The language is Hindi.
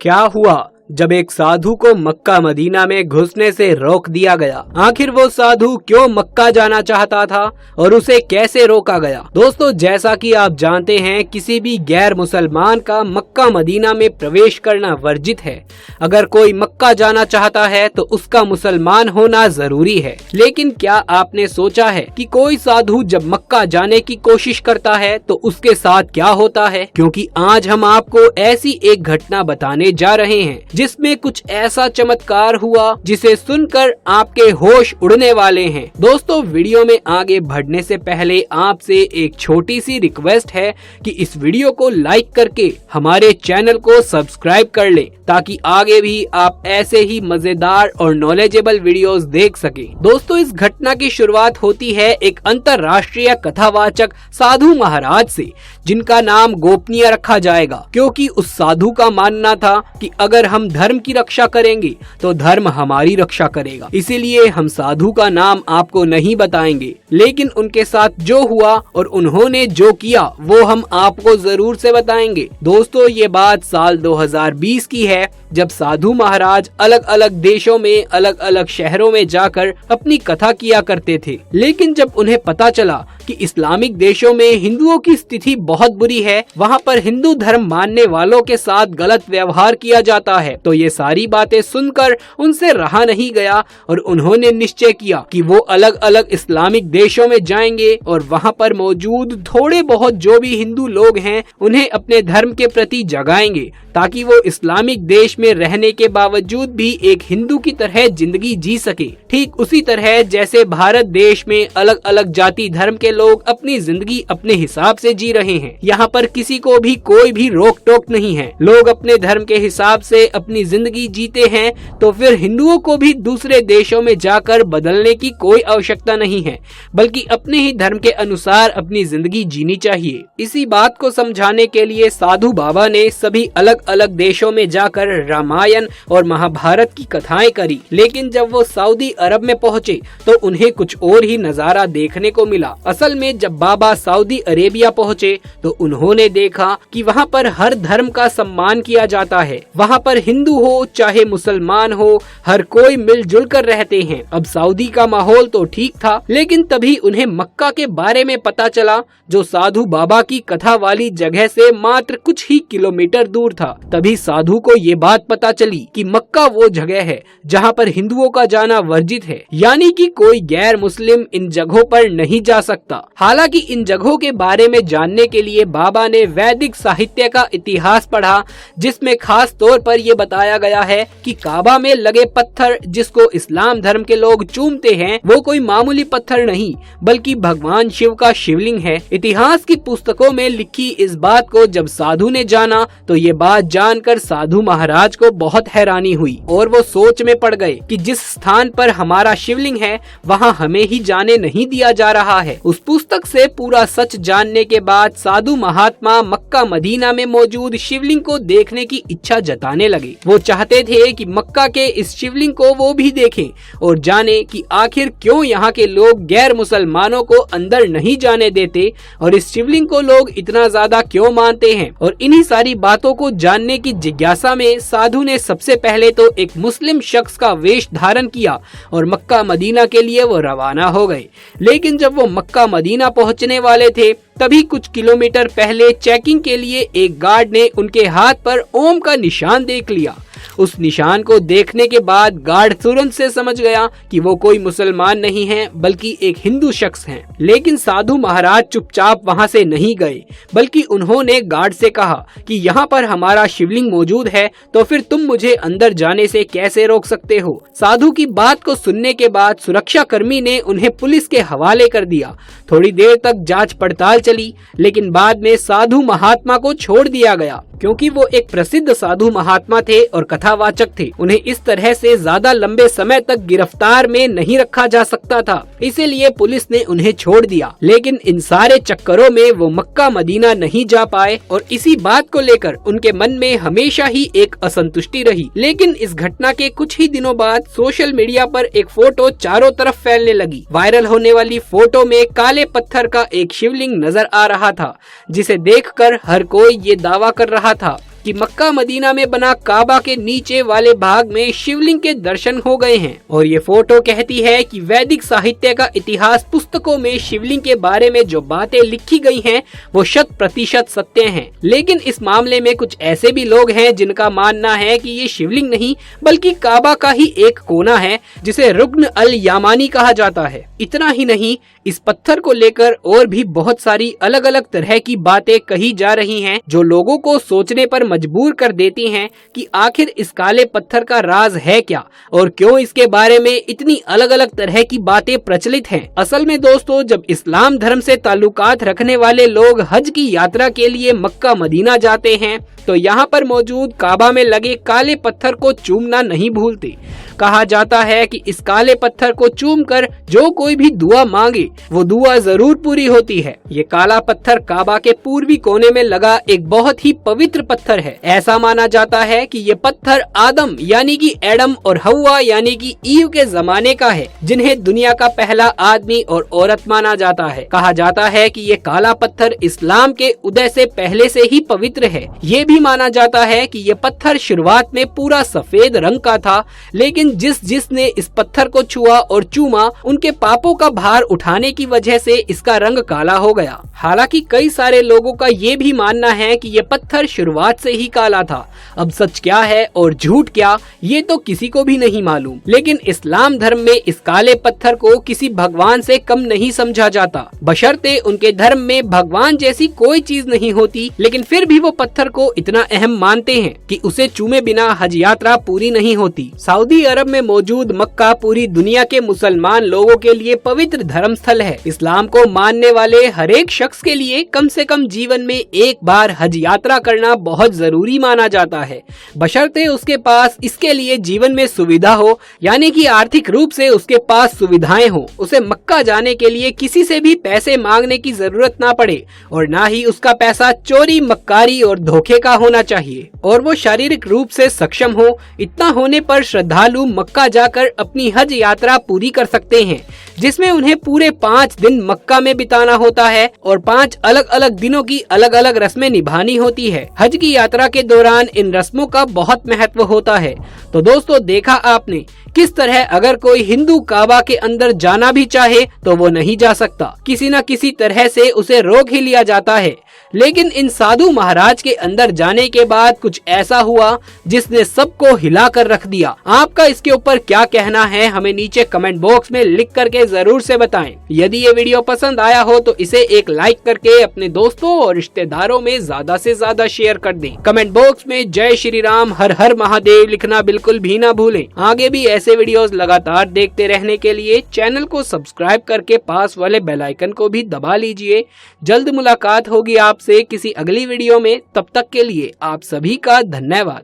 क्या हुआ जब एक साधु को मक्का मदीना में घुसने से रोक दिया गया? आखिर वो साधु क्यों मक्का जाना चाहता था और उसे कैसे रोका गया? दोस्तों, जैसा कि आप जानते हैं, किसी भी गैर मुसलमान का मक्का मदीना में प्रवेश करना वर्जित है। अगर कोई मक्का जाना चाहता है तो उसका मुसलमान होना जरूरी है। लेकिन क्या आपने सोचा है कि कोई साधु जब मक्का जाने की कोशिश करता है तो उसके साथ क्या होता है? क्योंकि आज हम आपको ऐसी एक घटना बताने जा रहे हैं जिसमें कुछ ऐसा चमत्कार हुआ जिसे सुनकर आपके होश उड़ने वाले हैं। दोस्तों, वीडियो में आगे बढ़ने से पहले आपसे एक छोटी सी रिक्वेस्ट है कि इस वीडियो को लाइक करके हमारे चैनल को सब्सक्राइब कर लें ताकि आगे भी आप ऐसे ही मजेदार और नॉलेजेबल वीडियोस देख सकें। दोस्तों, इस घटना की शुरुआत होती है एक अंतर्राष्ट्रीय कथावाचक साधु महाराज से, जिनका नाम गोपनीय रखा जाएगा क्योंकि उस साधु का मानना था कि अगर हम धर्म की रक्षा करेंगे तो धर्म हमारी रक्षा करेगा। इसीलिए हम साधु का नाम आपको नहीं बताएंगे, लेकिन उनके साथ जो हुआ और उन्होंने जो किया वो हम आपको जरूर से बताएंगे। दोस्तों, ये बात साल 2020 की है, जब साधु महाराज अलग अलग देशों में अलग अलग शहरों में जाकर अपनी कथा किया करते थे। लेकिन जब उन्हें पता चला कि इस्लामिक देशों में हिंदुओं की स्थिति बहुत बुरी है, वहाँ पर हिंदू धर्म मानने वालों के साथ गलत व्यवहार किया जाता है, तो ये सारी बातें सुनकर उनसे रहा नहीं गया और उन्होंने निश्चय किया कि वो अलग अलग इस्लामिक देशों में जाएंगे और वहाँ पर मौजूद थोड़े बहुत जो भी हिंदू लोग हैं उन्हें अपने धर्म के प्रति जगाएंगे, ताकि वो इस्लामिक देश में रहने के बावजूद भी एक हिंदू की तरह जिंदगी जी सके। ठीक उसी तरह जैसे भारत देश में अलग अलग जाति धर्म के लोग अपनी जिंदगी अपने हिसाब से जी रहे हैं। यहाँ पर किसी को भी कोई भी रोक टोक नहीं है। लोग अपने धर्म के हिसाब से अपनी जिंदगी जीते हैं, तो फिर हिंदुओं को भी दूसरे देशों में जाकर बदलने की कोई आवश्यकता नहीं है, बल्कि अपने ही धर्म के अनुसार अपनी जिंदगी जीनी चाहिए। इसी बात को समझाने के लिए साधु बाबा ने सभी अलग अलग देशों में जाकर रामायण और महाभारत की कथाएं करी। लेकिन जब वो सऊदी अरब में पहुँचे तो उन्हें कुछ और ही नजारा देखने को मिला। असल में जब बाबा सऊदी अरेबिया पहुँचे तो उन्होंने देखा कि वहाँ पर हर धर्म का सम्मान किया जाता है। वहाँ पर हिंदू हो चाहे मुसलमान हो, हर कोई मिलजुल कर रहते हैं। अब सऊदी का माहौल तो ठीक था, लेकिन तभी उन्हें मक्का के बारे में पता चला, जो साधु बाबा की कथा वाली जगह से मात्र कुछ ही किलोमीटर दूर था। तभी साधु को ये बात पता चली कि मक्का वो जगह है जहाँ पर हिंदुओं का जाना वर्जित है, यानी कि कोई गैर मुस्लिम इन जगहों पर नहीं जा सकता। हालांकि इन जगहों के बारे में जानने के लिए बाबा ने वैदिक साहित्य का इतिहास पढ़ा, जिसमें खास तौर पर ये बताया गया है कि काबा में लगे पत्थर जिसको इस्लाम धर्म के लोग चूमते हैं, वो कोई मामूली पत्थर नहीं बल्कि भगवान शिव का शिवलिंग है। इतिहास की पुस्तकों में लिखी इस बात को जब साधु ने जाना तो ये बात जानकर साधु महाराज को बहुत हैरानी हुई और वो सोच में पड़ गए कि जिस स्थान पर हमारा शिवलिंग है वहाँ हमें ही जाने नहीं दिया जा रहा है। उस पुस्तक से पूरा सच जानने के बाद साधु महात्मा मक्का मदीना में मौजूद शिवलिंग को देखने की इच्छा जताने लगे। वो चाहते थे कि मक्का के इस शिवलिंग को वो भी देखें और जाने कि आखिर क्यों यहाँ के लोग गैर मुसलमानों को अंदर नहीं जाने देते और इस शिवलिंग को लोग इतना ज्यादा क्यों मानते हैं। और इन्हीं सारी बातों को जानने की जिज्ञासा में साधु ने सबसे पहले तो एक मुस्लिम शख्स का वेश धारण किया और मक्का मदीना के लिए वो रवाना हो गए। लेकिन जब वो मक्का मदीना पहुंचने वाले थे तभी कुछ किलोमीटर पहले चेकिंग के लिए एक गार्ड ने उनके हाथ पर ओम का निशान देख लिया। उस निशान को देखने के बाद गार्ड तुरंत से समझ गया कि वो कोई मुसलमान नहीं है बल्कि एक हिंदू शख्स हैं। लेकिन साधु महाराज चुपचाप वहां से नहीं गए, बल्कि उन्होंने गार्ड से कहा कि यहाँ पर हमारा शिवलिंग मौजूद है, तो फिर तुम मुझे अंदर जाने से कैसे रोक सकते हो। साधु की बात को सुनने के बाद सुरक्षा कर्मी ने उन्हें पुलिस के हवाले कर दिया। थोड़ी देर तक जांच पड़ताल चली, लेकिन बाद में साधु महात्मा को छोड़ दिया गया क्योंकि वो एक प्रसिद्ध साधु महात्मा थे और कथावाचक थे। उन्हें इस तरह से ज्यादा लंबे समय तक गिरफ्तार में नहीं रखा जा सकता था, इसीलिए पुलिस ने उन्हें छोड़ दिया। लेकिन इन सारे चक्करों में वो मक्का मदीना नहीं जा पाए और इसी बात को लेकर उनके मन में हमेशा ही एक असंतुष्टि रही। लेकिन इस घटना के कुछ ही दिनों बाद सोशल मीडिया पर एक फोटो चारों तरफ फैलने लगी। वायरल होने वाली फोटो में काले पत्थर का एक शिवलिंग नजर आ रहा था, जिसे देखकर हर कोई ये दावा कर रहा था कि मक्का मदीना में बना काबा के नीचे वाले भाग में शिवलिंग के दर्शन हो गए हैं। और ये फोटो कहती है कि वैदिक साहित्य का इतिहास पुस्तकों में शिवलिंग के बारे में जो बातें लिखी गई हैं वो 100% सत्य हैं। लेकिन इस मामले में कुछ ऐसे भी लोग हैं जिनका मानना है कि ये शिवलिंग नहीं बल्कि काबा का ही एक कोना है जिसे रुक्न अल यामानी कहा जाता है। इतना ही नहीं, इस पत्थर को लेकर और भी बहुत सारी अलग अलग तरह की बातें कही जा रही हैं जो लोगों को सोचने पर मजबूर कर देती हैं कि आखिर इस काले पत्थर का राज है क्या और क्यों इसके बारे में इतनी अलग अलग तरह की बातें प्रचलित हैं। असल में दोस्तों, जब इस्लाम धर्म से ताल्लुकात रखने वाले लोग हज की यात्रा के लिए मक्का मदीना जाते हैं तो यहाँ पर मौजूद काबा में लगे काले पत्थर को चूमना नहीं भूलते। कहा जाता है कि इस काले पत्थर को चूमकर जो कोई भी दुआ मांगे वो दुआ जरूर पूरी होती है। ये काला पत्थर काबा के पूर्वी कोने में लगा एक बहुत ही पवित्र पत्थर है। ऐसा माना जाता है कि ये पत्थर आदम यानी कि एडम और हवा यानी कि ईव के जमाने का है, जिन्हें दुनिया का पहला आदमी और औरत माना जाता है। कहा जाता है कि ये काला पत्थर इस्लाम के उदय से पहले से ही पवित्र है। ये भी माना जाता है कि ये पत्थर शुरुआत में पूरा सफेद रंग का था, लेकिन जिसने इस पत्थर को छुआ और चूमा उनके पापों का भार उठाने की वजह से इसका रंग काला हो गया। हालांकि कई सारे लोगों का ये भी मानना है कि ये पत्थर शुरुआत से ही काला था। अब सच क्या है और झूठ क्या, ये तो किसी को भी नहीं मालूम। लेकिन इस्लाम धर्म में इस काले पत्थर को किसी भगवान से कम नहीं समझा जाता, बशर्ते उनके धर्म में भगवान जैसी कोई चीज नहीं होती। लेकिन फिर भी वो पत्थर को इतना अहम मानते हैं कि उसे चूमे बिना हज यात्रा पूरी नहीं होती। सऊदी अरब में मौजूद मक्का पूरी दुनिया के मुसलमान लोगों के लिए पवित्र धर्म स्थल है। इस्लाम को मानने वाले हर एक शख्स के लिए कम से कम जीवन में एक बार हज यात्रा करना बहुत जरूरी माना जाता है, बशर्ते उसके पास इसके लिए जीवन में सुविधा हो, यानी कि आर्थिक रूप से उसके पास सुविधाएं हो। उसे मक्का जाने के लिए किसी से भी पैसे मांगने की जरूरत ना पड़े और ना ही उसका पैसा चोरी मक्कारी और धोखे का होना चाहिए, और वो शारीरिक रूप से सक्षम हो। इतना होने पर श्रद्धालु मक्का जाकर अपनी हज यात्रा पूरी कर सकते हैं, जिसमें उन्हें पूरे 5 दिन मक्का में बिताना होता है और 5 अलग अलग दिनों की अलग अलग रस्में निभानी होती है। हज की यात्रा के दौरान इन रस्मों का बहुत महत्व होता है। तो दोस्तों, देखा आपने किस तरह अगर कोई हिंदू काबा के अंदर जाना भी चाहे तो वो नहीं जा सकता, किसी न किसी तरह से उसे रोक ही लिया जाता है। लेकिन इन साधु महाराज के अंदर जाने के बाद कुछ ऐसा हुआ जिसने सबको हिला कर रख दिया। आपका इसके ऊपर क्या कहना है, हमें नीचे कमेंट बॉक्स में लिख करके जरूर से बताएं। यदि ये वीडियो पसंद आया हो तो इसे एक लाइक करके अपने दोस्तों और रिश्तेदारों में ज्यादा से ज्यादा शेयर कर दें। कमेंट बॉक्स में जय श्री राम, हर हर महादेव लिखना बिल्कुल भी ना भूलें। आगे भी ऐसे वीडियोस लगातार देखते रहने के लिए चैनल को सब्सक्राइब करके पास वाले बेल आइकन को भी दबा लीजिए। जल्द मुलाकात होगी आपसे किसी अगली वीडियो में, तब तक के लिए आप सभी का धन्यवाद।